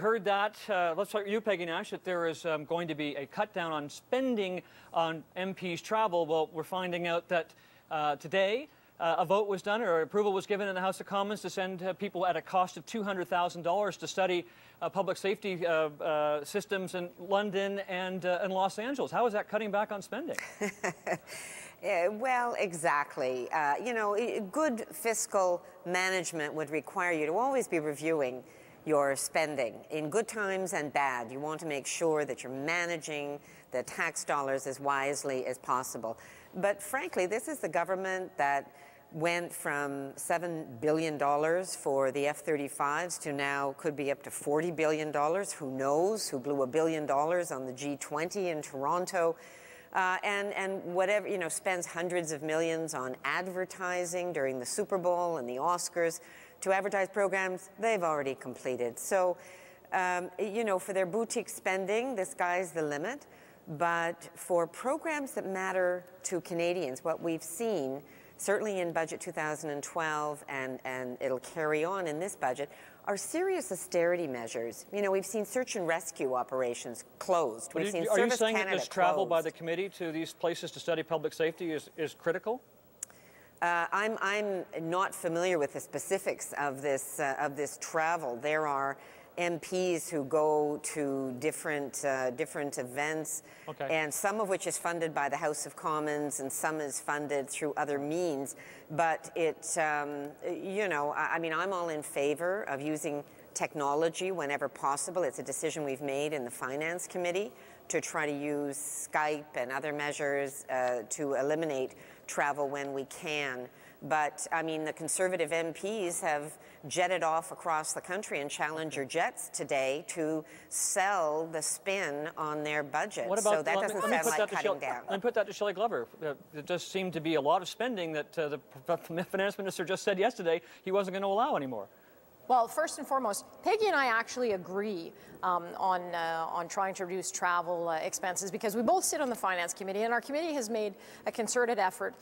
heard that. Let's start with you, Peggy Nash, that there is going to be a cut down on spending on MPs' travel. Well, we're finding out that today a vote was done, or approval was given in the House of Commons to send people at a cost of $200,000 to study public safety systems in London and in Los Angeles. How is that cutting back on spending? Well, exactly. You know, good fiscal management would require you to always be reviewing your spending in good times and bad. You want to make sure that you're managing the tax dollars as wisely as possible. But frankly, this is the government that went from $7 billion for the F-35s to now could be up to $40 billion. Who knows? Who blew $1 billion on the G20 in Toronto? And whatever, you know, spends hundreds of millions on advertising during the Super Bowl and the Oscars to advertise programs they've already completed. So, you know, for their boutique spending, the sky's the limit. But for programs that matter to Canadians, what we've seen, certainly in Budget 2012, and it'll carry on in this budget, are serious austerity measures. You know, we've seen search and rescue operations closed. We've seen Are you Service saying Canada that this travel closed. by the committee to these places to study public safety is critical? I'm not familiar with the specifics of this travel. There are MPs who go to different events, okay, and some of which is funded by the House of Commons, and some is funded through other means. But it, you know, I mean, I'm all in favor of using technology whenever possible. It's a decision we've made in the Finance Committee to try to use Skype and other measures to eliminate travel when we can. But, I mean, the Conservative MPs have jetted off across the country in Challenger jets today to sell the spin on their budget. What about, so that doesn't sound like cutting down. Let me put that to Shelly Glover. There does seem to be a lot of spending that the Finance Minister just said yesterday he wasn't going to allow anymore. Well, first and foremost, Peggy and I actually agree on trying to reduce travel expenses, because we both sit on the Finance Committee, and our committee has made a concerted effort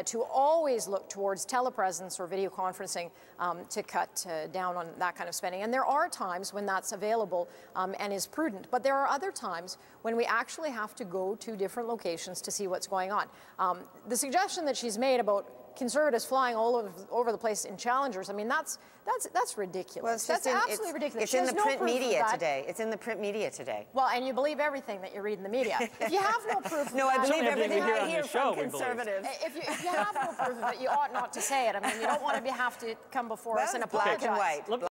to always look towards telepresence or video conferencing to cut down on that kind of spending. And there are times when that's available and is prudent, but there are other times when we actually have to go to different locations to see what's going on. The suggestion that she's made about Conservatives flying all over the place in Challengers, I mean, that's ridiculous. Well, that's absolutely ridiculous. It's in the print media today. It's in the print media today. Well, and you believe everything that you read in the media. If you have no proof of no, that, I believe everything I hear from Conservatives. If you have no proof of it, you ought not to say it. I mean, you don't want to have to come before us and apologize. Black and white.